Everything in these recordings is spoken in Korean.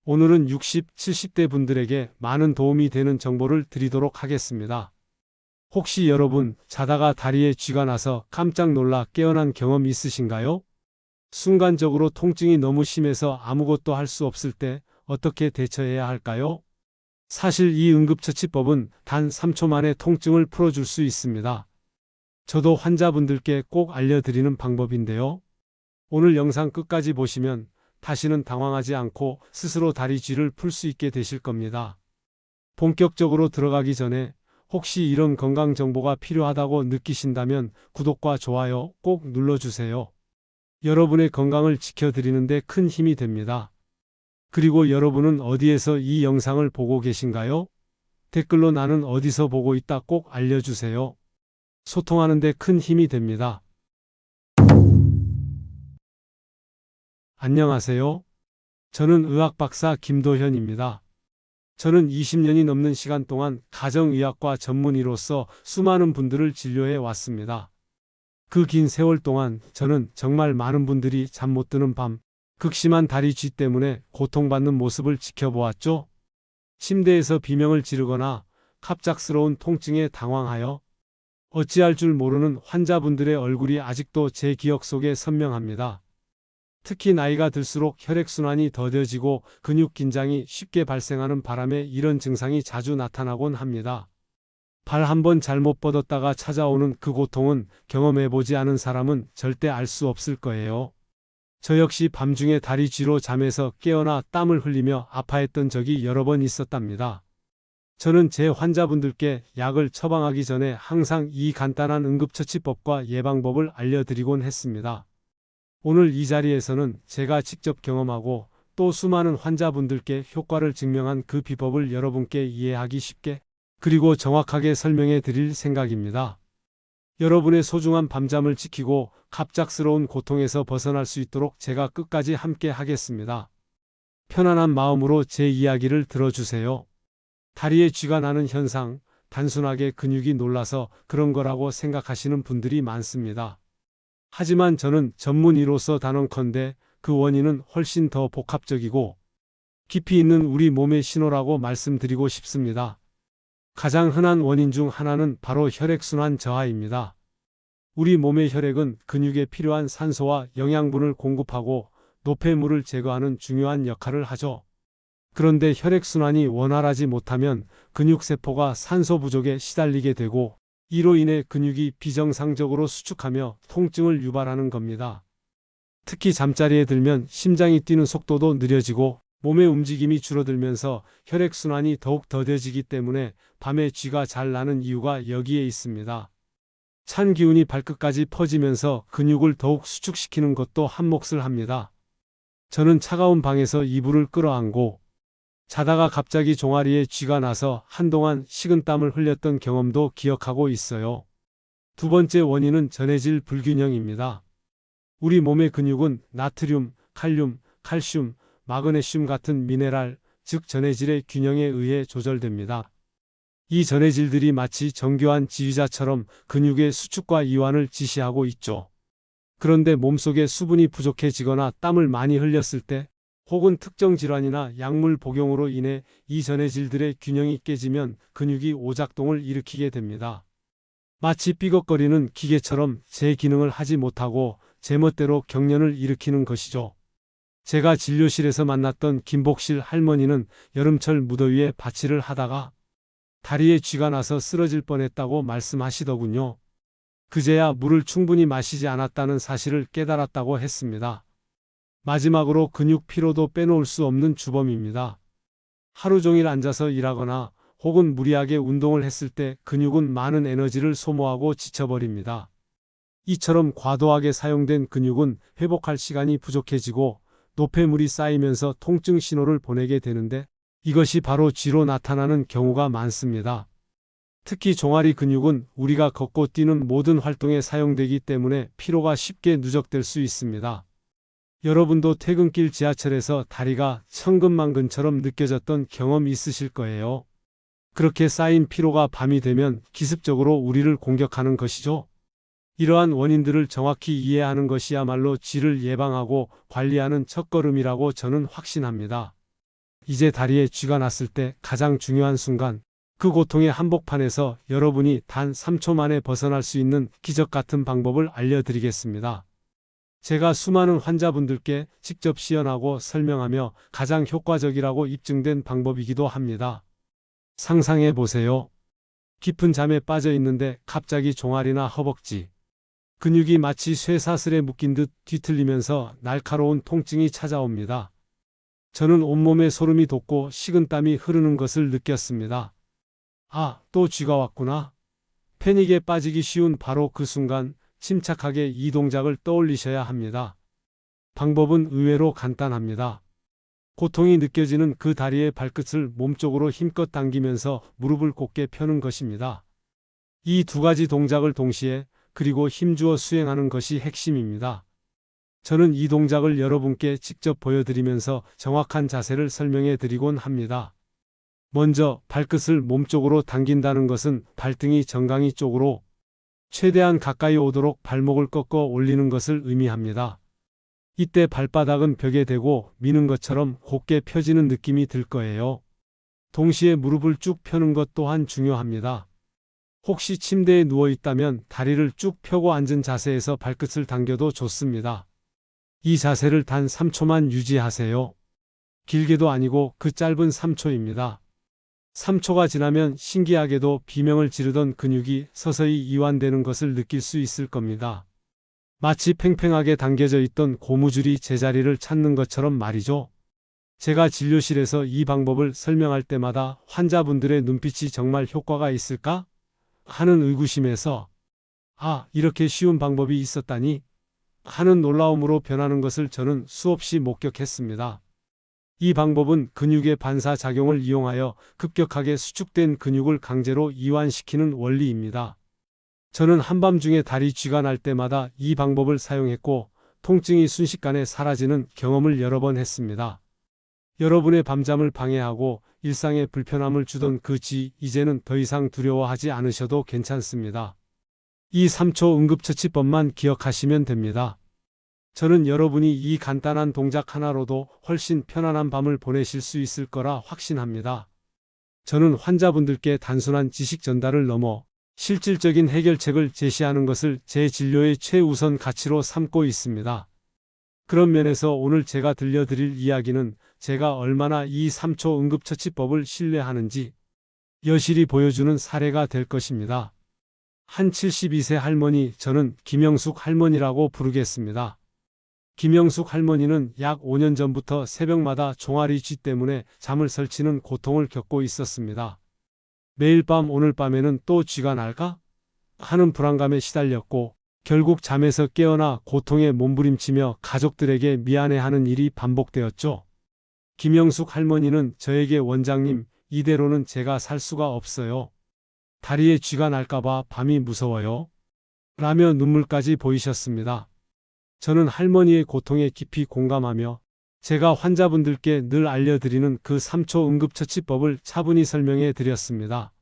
오늘은 60, 70대 분들에게 많은 도움이 되는 정보를 드리도록 하겠습니다. 혹시 여러분 자다가 다리에 쥐가 나서 깜짝 놀라 깨어난 경험 있으신가요? 순간적으로 통증이 너무 심해서 아무것도 할 수 없을 때 어떻게 대처해야 할까요? 사실 이 응급처치법은 단 3초 만에 통증을 풀어줄 수 있습니다. 저도 환자분들께 꼭 알려드리는 방법인데요. 오늘 영상 끝까지 보시면 다시는 당황하지 않고 스스로 다리 쥐를 풀 수 있게 되실 겁니다. 본격적으로 들어가기 전에 혹시 이런 건강 정보가 필요하다고 느끼신다면 구독과 좋아요 꼭 눌러주세요. 여러분의 건강을 지켜드리는데 큰 힘이 됩니다. 그리고 여러분은 어디에서 이 영상을 보고 계신가요? 댓글로 나는 어디서 보고 있다 꼭 알려주세요. 소통하는 데 큰 힘이 됩니다. 안녕하세요. 저는 의학박사 김도현입니다. 저는 20년이 넘는 시간 동안 가정의학과 전문의로서 수많은 분들을 진료해 왔습니다. 그 긴 세월 동안 저는 정말 많은 분들이 잠 못 드는 밤, 극심한 다리 쥐 때문에 고통받는 모습을 지켜보았죠. 침대에서 비명을 지르거나 갑작스러운 통증에 당황하여 어찌할 줄 모르는 환자분들의 얼굴이 아직도 제 기억 속에 선명합니다. 특히 나이가 들수록 혈액순환이 더뎌지고 근육 긴장이 쉽게 발생하는 바람에 이런 증상이 자주 나타나곤 합니다. 발 한 번 잘못 뻗었다가 찾아오는 그 고통은 경험해보지 않은 사람은 절대 알 수 없을 거예요. 저 역시 밤중에 다리 쥐로 잠에서 깨어나 땀을 흘리며 아파했던 적이 여러 번 있었답니다. 저는 제 환자분들께 약을 처방하기 전에 항상 이 간단한 응급처치법과 예방법을 알려드리곤 했습니다. 오늘 이 자리에서는 제가 직접 경험하고 또 수많은 환자분들께 효과를 증명한 그 비법을 여러분께 이해하기 쉽게 그리고 정확하게 설명해 드릴 생각입니다. 여러분의 소중한 밤잠을 지키고 갑작스러운 고통에서 벗어날 수 있도록 제가 끝까지 함께 하겠습니다. 편안한 마음으로 제 이야기를 들어주세요. 다리에 쥐가 나는 현상, 단순하게 근육이 놀라서 그런 거라고 생각하시는 분들이 많습니다. 하지만 저는 전문의로서 단언컨대 그 원인은 훨씬 더 복합적이고 깊이 있는 우리 몸의 신호라고 말씀드리고 싶습니다. 가장 흔한 원인 중 하나는 바로 혈액순환 저하입니다. 우리 몸의 혈액은 근육에 필요한 산소와 영양분을 공급하고 노폐물을 제거하는 중요한 역할을 하죠. 그런데 혈액순환이 원활하지 못하면 근육세포가 산소 부족에 시달리게 되고 이로 인해 근육이 비정상적으로 수축하며 통증을 유발하는 겁니다. 특히 잠자리에 들면 심장이 뛰는 속도도 느려지고 몸의 움직임이 줄어들면서 혈액순환이 더욱 더뎌지기 때문에 밤에 쥐가 잘 나는 이유가 여기에 있습니다. 찬 기운이 발끝까지 퍼지면서 근육을 더욱 수축시키는 것도 한몫을 합니다. 저는 차가운 방에서 이불을 끌어안고 자다가 갑자기 종아리에 쥐가 나서 한동안 식은땀을 흘렸던 경험도 기억하고 있어요. 두 번째 원인은 전해질 불균형입니다. 우리 몸의 근육은 나트륨, 칼륨, 칼슘, 마그네슘 같은 미네랄, 즉 전해질의 균형에 의해 조절됩니다. 이 전해질들이 마치 정교한 지휘자처럼 근육의 수축과 이완을 지시하고 있죠. 그런데 몸속에 수분이 부족해지거나 땀을 많이 흘렸을 때 혹은 특정 질환이나 약물 복용으로 인해 이 전해질들의 균형이 깨지면 근육이 오작동을 일으키게 됩니다. 마치 삐걱거리는 기계처럼 제 기능을 하지 못하고 제멋대로 경련을 일으키는 것이죠. 제가 진료실에서 만났던 김복실 할머니는 여름철 무더위에 밭일을 하다가 다리에 쥐가 나서 쓰러질 뻔했다고 말씀하시더군요. 그제야 물을 충분히 마시지 않았다는 사실을 깨달았다고 했습니다. 마지막으로 근육 피로도 빼놓을 수 없는 주범입니다. 하루 종일 앉아서 일하거나 혹은 무리하게 운동을 했을 때 근육은 많은 에너지를 소모하고 지쳐버립니다. 이처럼 과도하게 사용된 근육은 회복할 시간이 부족해지고 노폐물이 쌓이면서 통증 신호를 보내게 되는데 이것이 바로 쥐로 나타나는 경우가 많습니다. 특히 종아리 근육은 우리가 걷고 뛰는 모든 활동에 사용되기 때문에 피로가 쉽게 누적될 수 있습니다. 여러분도 퇴근길 지하철에서 다리가 천근만근처럼 느껴졌던 경험 있으실 거예요. 그렇게 쌓인 피로가 밤이 되면 기습적으로 우리를 공격하는 것이죠. 이러한 원인들을 정확히 이해하는 것이야말로 쥐를 예방하고 관리하는 첫걸음이라고 저는 확신합니다. 이제 다리에 쥐가 났을 때 가장 중요한 순간, 그 고통의 한복판에서 여러분이 단 3초 만에 벗어날 수 있는 기적 같은 방법을 알려드리겠습니다. 제가 수많은 환자분들께 직접 시연하고 설명하며 가장 효과적이라고 입증된 방법이기도 합니다. 상상해 보세요. 깊은 잠에 빠져 있는데 갑자기 종아리나 허벅지, 근육이 마치 쇠사슬에 묶인 듯 뒤틀리면서 날카로운 통증이 찾아옵니다. 저는 온몸에 소름이 돋고 식은땀이 흐르는 것을 느꼈습니다. 아, 또 쥐가 왔구나. 패닉에 빠지기 쉬운 바로 그 순간 침착하게 이 동작을 떠올리셔야 합니다. 방법은 의외로 간단합니다. 고통이 느껴지는 그 다리의 발끝을 몸쪽으로 힘껏 당기면서 무릎을 곧게 펴는 것입니다. 이 두 가지 동작을 동시에 그리고 힘주어 수행하는 것이 핵심입니다. 저는 이 동작을 여러분께 직접 보여드리면서 정확한 자세를 설명해 드리곤 합니다. 먼저 발끝을 몸쪽으로 당긴다는 것은 발등이 정강이 쪽으로 최대한 가까이 오도록 발목을 꺾어 올리는 것을 의미합니다. 이때 발바닥은 벽에 대고 미는 것처럼 곧게 펴지는 느낌이 들 거예요. 동시에 무릎을 쭉 펴는 것 또한 중요합니다. 혹시 침대에 누워 있다면 다리를 쭉 펴고 앉은 자세에서 발끝을 당겨도 좋습니다. 이 자세를 단 3초만 유지하세요. 길게도 아니고 그 짧은 3초입니다. 3초가 지나면 신기하게도 비명을 지르던 근육이 서서히 이완되는 것을 느낄 수 있을 겁니다. 마치 팽팽하게 당겨져 있던 고무줄이 제자리를 찾는 것처럼 말이죠. 제가 진료실에서 이 방법을 설명할 때마다 환자분들의 눈빛이 정말 효과가 있을까? 하는 의구심에서 아, 이렇게 쉬운 방법이 있었다니? 하는 놀라움으로 변하는 것을 저는 수없이 목격했습니다. 이 방법은 근육의 반사작용을 이용하여 급격하게 수축된 근육을 강제로 이완시키는 원리입니다. 저는 한밤중에 다리 쥐가 날 때마다 이 방법을 사용했고 통증이 순식간에 사라지는 경험을 여러 번 했습니다. 여러분의 밤잠을 방해하고 일상에 불편함을 주던 그 쥐, 이제는 더 이상 두려워하지 않으셔도 괜찮습니다. 이 3초 응급처치법만 기억하시면 됩니다. 저는 여러분이 이 간단한 동작 하나로도 훨씬 편안한 밤을 보내실 수 있을 거라 확신합니다. 저는 환자분들께 단순한 지식 전달을 넘어 실질적인 해결책을 제시하는 것을 제 진료의 최우선 가치로 삼고 있습니다. 그런 면에서 오늘 제가 들려드릴 이야기는 제가 얼마나 이 3초 응급처치법을 신뢰하는지 여실히 보여주는 사례가 될 것입니다. 한 72세 할머니, 저는 김영숙 할머니라고 부르겠습니다. 김영숙 할머니는 약 5년 전부터 새벽마다 종아리 쥐 때문에 잠을 설치는 고통을 겪고 있었습니다. 매일 밤 오늘 밤에는 또 쥐가 날까? 하는 불안감에 시달렸고 결국 잠에서 깨어나 고통에 몸부림치며 가족들에게 미안해하는 일이 반복되었죠. 김영숙 할머니는 저에게 원장님, 이대로는 제가 살 수가 없어요. 다리에 쥐가 날까봐 밤이 무서워요. 라며 눈물까지 보이셨습니다. 저는 할머니의 고통에 깊이 공감하며 제가 환자분들께 늘 알려드리는 그 3초 응급처치법을 차분히 설명해 드렸습니다.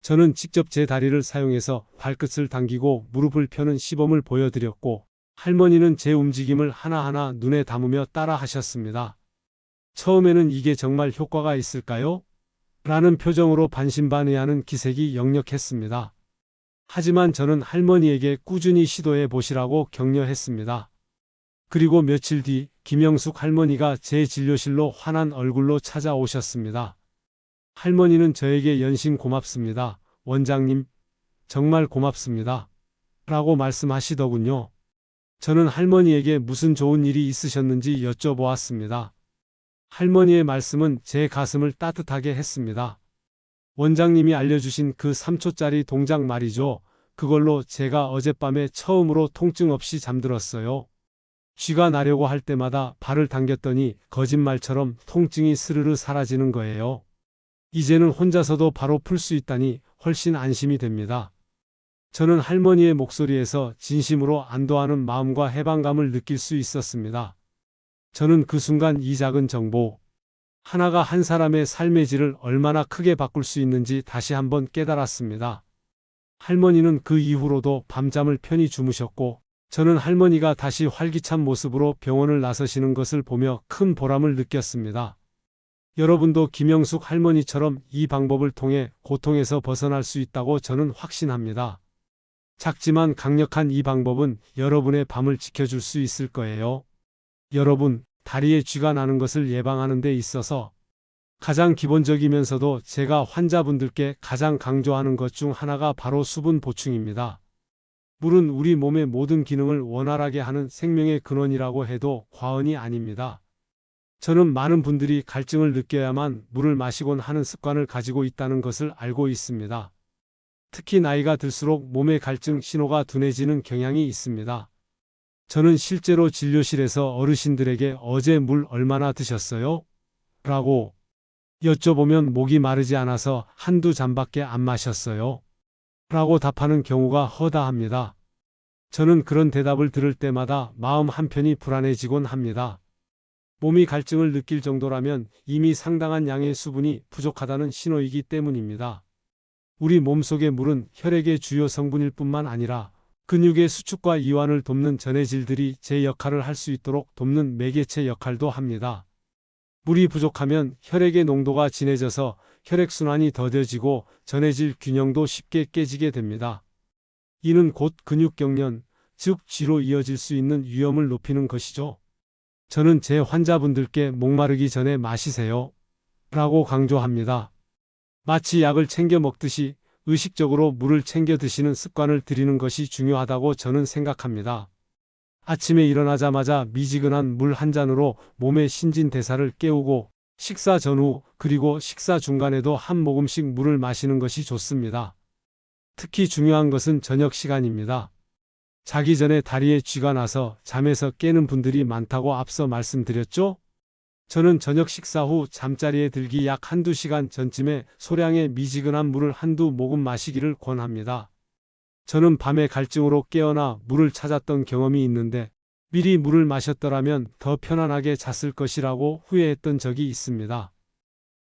저는 직접 제 다리를 사용해서 발끝을 당기고 무릎을 펴는 시범을 보여드렸고 할머니는 제 움직임을 하나하나 눈에 담으며 따라 하셨습니다. 처음에는 이게 정말 효과가 있을까요? 라는 표정으로 반신반의하는 기색이 역력했습니다. 하지만 저는 할머니에게 꾸준히 시도해 보시라고 격려했습니다. 그리고 며칠 뒤 김영숙 할머니가 제 진료실로 환한 얼굴로 찾아오셨습니다. 할머니는 저에게 연신 고맙습니다. 원장님, 정말 고맙습니다. 라고 말씀하시더군요. 저는 할머니에게 무슨 좋은 일이 있으셨는지 여쭤보았습니다. 할머니의 말씀은 제 가슴을 따뜻하게 했습니다. 원장님이 알려주신 그 3초짜리 동작 말이죠. 그걸로 제가 어젯밤에 처음으로 통증 없이 잠들었어요. 쥐가 나려고 할 때마다 발을 당겼더니 거짓말처럼 통증이 스르르 사라지는 거예요. 이제는 혼자서도 바로 풀 수 있다니 훨씬 안심이 됩니다. 저는 할머니의 목소리에서 진심으로 안도하는 마음과 해방감을 느낄 수 있었습니다. 저는 그 순간 이 작은 정보 하나가 한 사람의 삶의 질을 얼마나 크게 바꿀 수 있는지 다시 한번 깨달았습니다. 할머니는 그 이후로도 밤잠을 편히 주무셨고 저는 할머니가 다시 활기찬 모습으로 병원을 나서시는 것을 보며 큰 보람을 느꼈습니다. 여러분도 김영숙 할머니처럼 이 방법을 통해 고통에서 벗어날 수 있다고 저는 확신합니다. 작지만 강력한 이 방법은 여러분의 밤을 지켜줄 수 있을 거예요. 여러분, 다리에 쥐가 나는 것을 예방하는 데 있어서 가장 기본적이면서도 제가 환자분들께 가장 강조하는 것 중 하나가 바로 수분 보충입니다. 물은 우리 몸의 모든 기능을 원활하게 하는 생명의 근원이라고 해도 과언이 아닙니다. 저는 많은 분들이 갈증을 느껴야만 물을 마시곤 하는 습관을 가지고 있다는 것을 알고 있습니다. 특히 나이가 들수록 몸의 갈증 신호가 둔해지는 경향이 있습니다. 저는 실제로 진료실에서 어르신들에게 어제 물 얼마나 드셨어요? 라고 여쭤보면 목이 마르지 않아서 한두 잔밖에 안 마셨어요. 라고 답하는 경우가 허다합니다. 저는 그런 대답을 들을 때마다 마음 한편이 불안해지곤 합니다. 몸이 갈증을 느낄 정도라면 이미 상당한 양의 수분이 부족하다는 신호이기 때문입니다. 우리 몸속의 물은 혈액의 주요 성분일 뿐만 아니라 근육의 수축과 이완을 돕는 전해질들이 제 역할을 할 수 있도록 돕는 매개체 역할도 합니다. 물이 부족하면 혈액의 농도가 진해져서 혈액순환이 더뎌지고 전해질 균형도 쉽게 깨지게 됩니다. 이는 곧 근육경련, 즉 쥐로 이어질 수 있는 위험을 높이는 것이죠. 저는 제 환자분들께 목마르기 전에 마시세요. 라고 강조합니다. 마치 약을 챙겨 먹듯이 의식적으로 물을 챙겨 드시는 습관을 들이는 것이 중요하다고 저는 생각합니다. 아침에 일어나자마자 미지근한 물 한 잔으로 몸의 신진대사를 깨우고 식사 전후 그리고 식사 중간에도 한 모금씩 물을 마시는 것이 좋습니다. 특히 중요한 것은 저녁 시간입니다. 자기 전에 다리에 쥐가 나서 잠에서 깨는 분들이 많다고 앞서 말씀드렸죠? 저는 저녁 식사 후 잠자리에 들기 약 한두 시간 전쯤에 소량의 미지근한 물을 한두 모금 마시기를 권합니다. 저는 밤에 갈증으로 깨어나 물을 찾았던 경험이 있는데 미리 물을 마셨더라면 더 편안하게 잤을 것이라고 후회했던 적이 있습니다.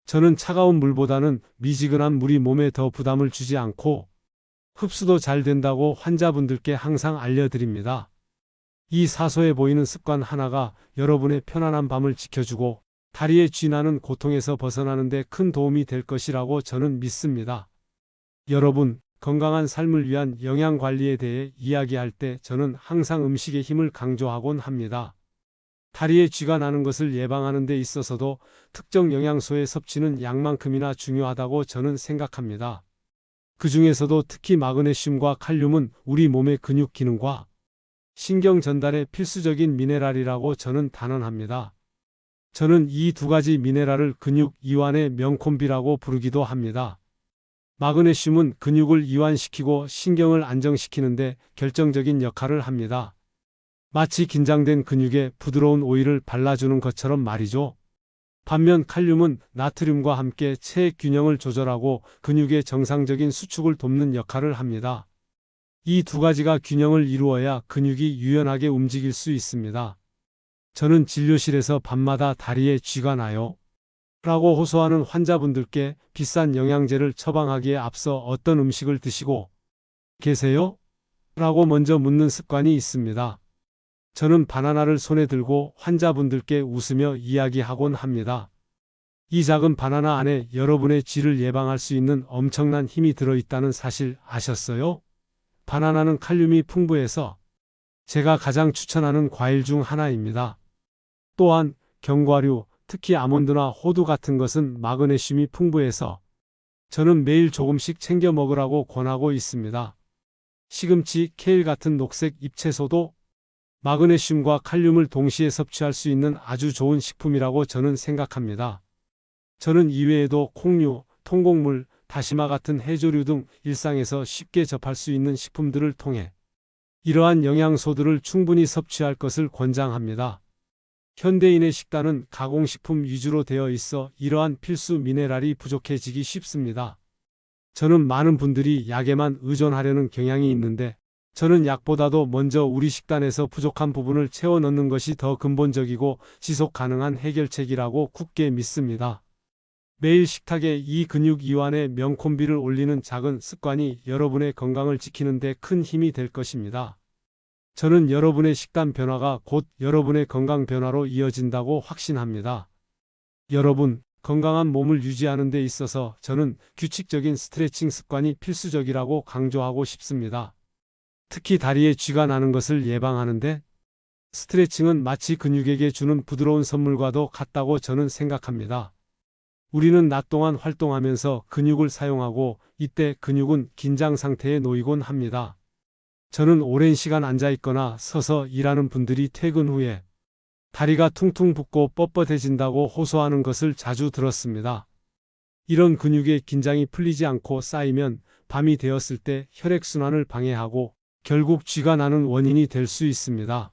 저는 차가운 물보다는 미지근한 물이 몸에 더 부담을 주지 않고 흡수도 잘 된다고 환자분들께 항상 알려드립니다. 이 사소해 보이는 습관 하나가 여러분의 편안한 밤을 지켜주고 다리에 쥐 나는 고통에서 벗어나는 데 큰 도움이 될 것이라고 저는 믿습니다. 여러분, 건강한 삶을 위한 영양 관리에 대해 이야기할 때 저는 항상 음식의 힘을 강조하곤 합니다. 다리에 쥐가 나는 것을 예방하는 데 있어서도 특정 영양소의 섭취는 양만큼이나 중요하다고 저는 생각합니다. 그 중에서도 특히 마그네슘과 칼륨은 우리 몸의 근육 기능과 신경 전달에 필수적인 미네랄이라고 저는 단언합니다. 저는 이 두 가지 미네랄을 근육 이완의 명콤비라고 부르기도 합니다. 마그네슘은 근육을 이완시키고 신경을 안정시키는데 결정적인 역할을 합니다. 마치 긴장된 근육에 부드러운 오일을 발라주는 것처럼 말이죠. 반면 칼륨은 나트륨과 함께 체액 균형을 조절하고 근육의 정상적인 수축을 돕는 역할을 합니다. 이 두 가지가 균형을 이루어야 근육이 유연하게 움직일 수 있습니다. 저는 진료실에서 밤마다 다리에 쥐가 나요. 라고 호소하는 환자분들께 비싼 영양제를 처방하기에 앞서 어떤 음식을 드시고 계세요? 라고 먼저 묻는 습관이 있습니다. 저는 바나나를 손에 들고 환자분들께 웃으며 이야기하곤 합니다. 이 작은 바나나 안에 여러분의 쥐를 예방할 수 있는 엄청난 힘이 들어있다는 사실 아셨어요? 바나나는 칼륨이 풍부해서 제가 가장 추천하는 과일 중 하나입니다. 또한 견과류, 특히 아몬드나 호두 같은 것은 마그네슘이 풍부해서 저는 매일 조금씩 챙겨 먹으라고 권하고 있습니다. 시금치, 케일 같은 녹색 잎채소도 마그네슘과 칼륨을 동시에 섭취할 수 있는 아주 좋은 식품이라고 저는 생각합니다. 저는 이외에도 콩류, 통곡물, 다시마 같은 해조류 등 일상에서 쉽게 접할 수 있는 식품들을 통해 이러한 영양소들을 충분히 섭취할 것을 권장합니다. 현대인의 식단은 가공식품 위주로 되어 있어 이러한 필수 미네랄이 부족해지기 쉽습니다. 저는 많은 분들이 약에만 의존하려는 경향이 있는데 저는 약보다도 먼저 우리 식단에서 부족한 부분을 채워 넣는 것이 더 근본적이고 지속 가능한 해결책이라고 굳게 믿습니다. 매일 식탁에 이 근육 이완의 명콤비를 올리는 작은 습관이 여러분의 건강을 지키는 데 큰 힘이 될 것입니다. 저는 여러분의 식단 변화가 곧 여러분의 건강 변화로 이어진다고 확신합니다. 여러분, 건강한 몸을 유지하는 데 있어서 저는 규칙적인 스트레칭 습관이 필수적이라고 강조하고 싶습니다. 특히 다리에 쥐가 나는 것을 예방하는데 스트레칭은 마치 근육에게 주는 부드러운 선물과도 같다고 저는 생각합니다. 우리는 낮 동안 활동하면서 근육을 사용하고 이때 근육은 긴장 상태에 놓이곤 합니다. 저는 오랜 시간 앉아 있거나 서서 일하는 분들이 퇴근 후에 다리가 퉁퉁 붓고 뻣뻣해진다고 호소하는 것을 자주 들었습니다. 이런 근육의 긴장이 풀리지 않고 쌓이면 밤이 되었을 때 혈액순환을 방해하고 결국 쥐가 나는 원인이 될 수 있습니다.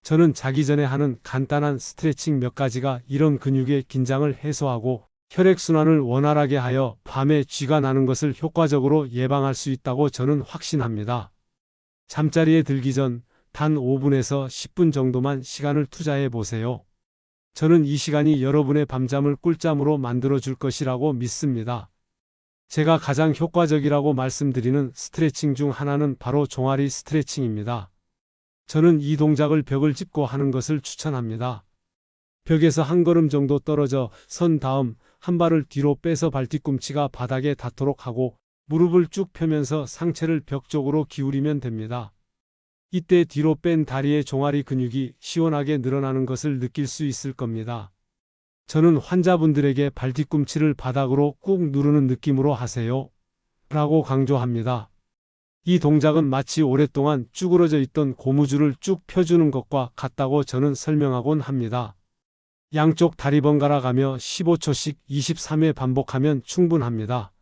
저는 자기 전에 하는 간단한 스트레칭 몇 가지가 이런 근육의 긴장을 해소하고 혈액순환을 원활하게 하여 밤에 쥐가 나는 것을 효과적으로 예방할 수 있다고 저는 확신합니다. 잠자리에 들기 전 단 5분에서 10분 정도만 시간을 투자해 보세요. 저는 이 시간이 여러분의 밤잠을 꿀잠으로 만들어 줄 것이라고 믿습니다. 제가 가장 효과적이라고 말씀드리는 스트레칭 중 하나는 바로 종아리 스트레칭입니다. 저는 이 동작을 벽을 짚고 하는 것을 추천합니다. 벽에서 한 걸음 정도 떨어져 선 다음 한 발을 뒤로 빼서 발뒤꿈치가 바닥에 닿도록 하고 무릎을 쭉 펴면서 상체를 벽 쪽으로 기울이면 됩니다. 이때 뒤로 뺀 다리의 종아리 근육이 시원하게 늘어나는 것을 느낄 수 있을 겁니다. 저는 환자분들에게 발뒤꿈치를 바닥으로 꾹 누르는 느낌으로 하세요. 라고 강조합니다. 이 동작은 마치 오랫동안 쭈그러져 있던 고무줄을 쭉 펴주는 것과 같다고 저는 설명하곤 합니다. 양쪽 다리 번갈아 가며 15초씩 23회 반복하면 충분합니다.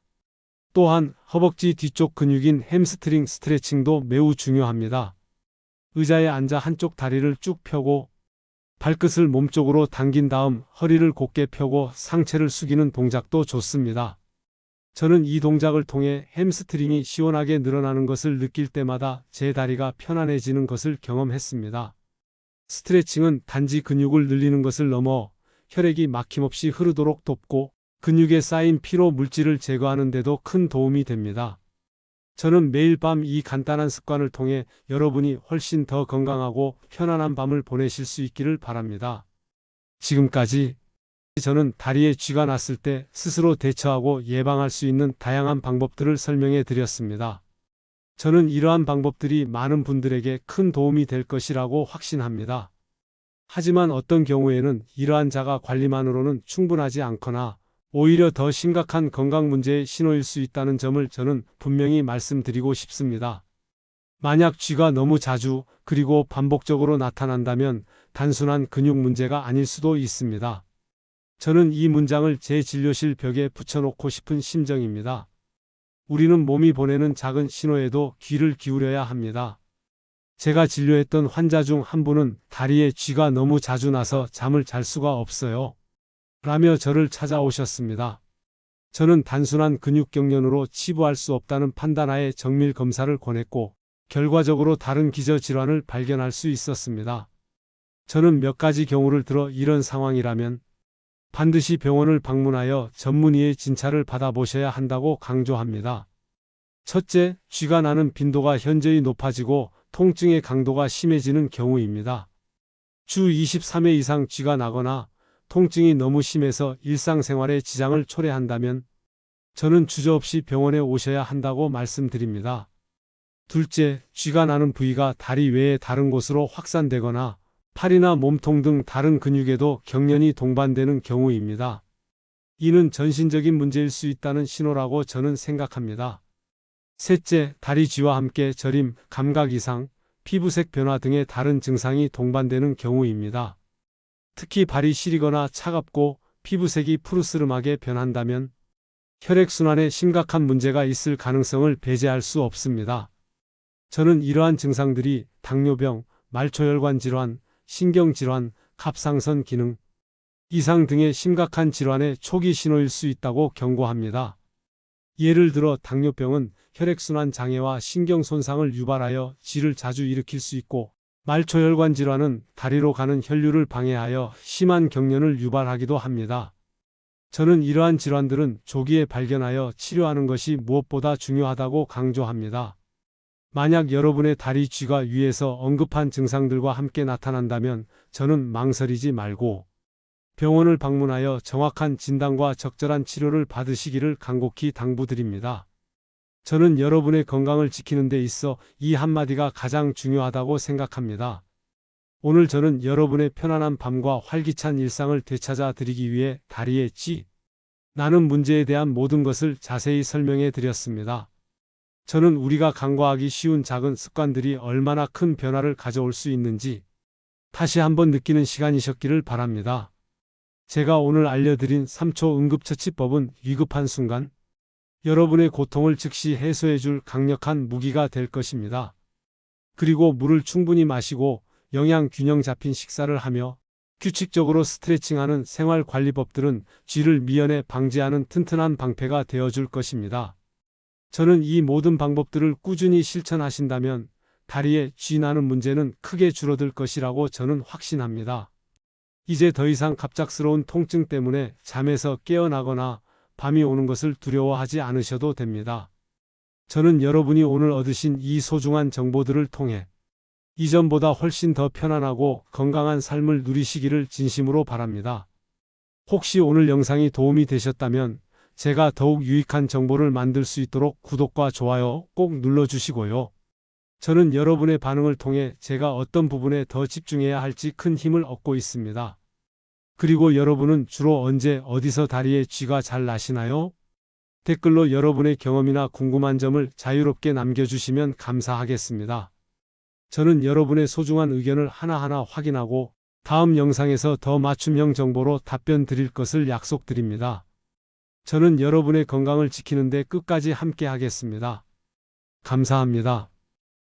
또한 허벅지 뒤쪽 근육인 햄스트링 스트레칭도 매우 중요합니다. 의자에 앉아 한쪽 다리를 쭉 펴고 발끝을 몸쪽으로 당긴 다음 허리를 곧게 펴고 상체를 숙이는 동작도 좋습니다. 저는 이 동작을 통해 햄스트링이 시원하게 늘어나는 것을 느낄 때마다 제 다리가 편안해지는 것을 경험했습니다. 스트레칭은 단지 근육을 늘리는 것을 넘어 혈액이 막힘없이 흐르도록 돕고 근육에 쌓인 피로 물질을 제거하는 데도 큰 도움이 됩니다. 저는 매일 밤 이 간단한 습관을 통해 여러분이 훨씬 더 건강하고 편안한 밤을 보내실 수 있기를 바랍니다. 지금까지 저는 다리에 쥐가 났을 때 스스로 대처하고 예방할 수 있는 다양한 방법들을 설명해 드렸습니다. 저는 이러한 방법들이 많은 분들에게 큰 도움이 될 것이라고 확신합니다. 하지만 어떤 경우에는 이러한 자가 관리만으로는 충분하지 않거나 오히려 더 심각한 건강 문제의 신호일 수 있다는 점을 저는 분명히 말씀드리고 싶습니다. 만약 쥐가 너무 자주 그리고 반복적으로 나타난다면 단순한 근육 문제가 아닐 수도 있습니다. 저는 이 문장을 제 진료실 벽에 붙여놓고 싶은 심정입니다. 우리는 몸이 보내는 작은 신호에도 귀를 기울여야 합니다. 제가 진료했던 환자 중 한 분은 다리에 쥐가 너무 자주 나서 잠을 잘 수가 없어요. 라며 저를 찾아오셨습니다. 저는 단순한 근육경련으로 치부할 수 없다는 판단하에 정밀 검사를 권했고 결과적으로 다른 기저질환을 발견할 수 있었습니다. 저는 몇 가지 경우를 들어 이런 상황이라면 반드시 병원을 방문하여 전문의의 진찰을 받아보셔야 한다고 강조합니다. 첫째, 쥐가 나는 빈도가 현저히 높아지고 통증의 강도가 심해지는 경우입니다. 주 23회 이상 쥐가 나거나 통증이 너무 심해서 일상생활에 지장을 초래한다면 저는 주저없이 병원에 오셔야 한다고 말씀드립니다. 둘째, 쥐가 나는 부위가 다리 외에 다른 곳으로 확산되거나 팔이나 몸통 등 다른 근육에도 경련이 동반되는 경우입니다. 이는 전신적인 문제일 수 있다는 신호라고 저는 생각합니다. 셋째, 다리 쥐와 함께 저림, 감각 이상, 피부색 변화 등의 다른 증상이 동반되는 경우입니다. 특히 발이 시리거나 차갑고 피부색이 푸르스름하게 변한다면 혈액순환에 심각한 문제가 있을 가능성을 배제할 수 없습니다. 저는 이러한 증상들이 당뇨병, 말초혈관 질환, 신경질환, 갑상선 기능 이상 등의 심각한 질환의 초기 신호일 수 있다고 경고합니다. 예를 들어 당뇨병은 혈액순환 장애와 신경 손상을 유발하여 쥐를 자주 일으킬 수 있고 말초혈관 질환은 다리로 가는 혈류를 방해하여 심한 경련을 유발하기도 합니다. 저는 이러한 질환들은 조기에 발견하여 치료하는 것이 무엇보다 중요하다고 강조합니다. 만약 여러분의 다리 쥐가 위에서 언급한 증상들과 함께 나타난다면 저는 망설이지 말고 병원을 방문하여 정확한 진단과 적절한 치료를 받으시기를 간곡히 당부드립니다. 저는 여러분의 건강을 지키는 데 있어 이 한마디가 가장 중요하다고 생각합니다. 오늘 저는 여러분의 편안한 밤과 활기찬 일상을 되찾아 드리기 위해 다리에 나는 문제에 대한 모든 것을 자세히 설명해 드렸습니다. 저는 우리가 간과하기 쉬운 작은 습관들이 얼마나 큰 변화를 가져올 수 있는지 다시 한번 느끼는 시간이셨기를 바랍니다. 제가 오늘 알려드린 3초 응급처치법은 위급한 순간 여러분의 고통을 즉시 해소해 줄 강력한 무기가 될 것입니다. 그리고 물을 충분히 마시고 영양 균형 잡힌 식사를 하며 규칙적으로 스트레칭하는 생활관리법들은 쥐를 미연에 방지하는 튼튼한 방패가 되어줄 것입니다. 저는 이 모든 방법들을 꾸준히 실천하신다면 다리에 쥐 나는 문제는 크게 줄어들 것이라고 저는 확신합니다. 이제 더 이상 갑작스러운 통증 때문에 잠에서 깨어나거나 밤이 오는 것을 두려워하지 않으셔도 됩니다. 저는 여러분이 오늘 얻으신 이 소중한 정보들을 통해 이전보다 훨씬 더 편안하고 건강한 삶을 누리시기를 진심으로 바랍니다. 혹시 오늘 영상이 도움이 되셨다면 제가 더욱 유익한 정보를 만들 수 있도록 구독과 좋아요 꼭 눌러주시고요. 저는 여러분의 반응을 통해 제가 어떤 부분에 더 집중해야 할지 큰 힘을 얻고 있습니다. 그리고 여러분은 주로 언제 어디서 다리에 쥐가 잘 나시나요? 댓글로 여러분의 경험이나 궁금한 점을 자유롭게 남겨주시면 감사하겠습니다. 저는 여러분의 소중한 의견을 하나하나 확인하고 다음 영상에서 더 맞춤형 정보로 답변 드릴 것을 약속드립니다. 저는 여러분의 건강을 지키는 데 끝까지 함께 하겠습니다. 감사합니다.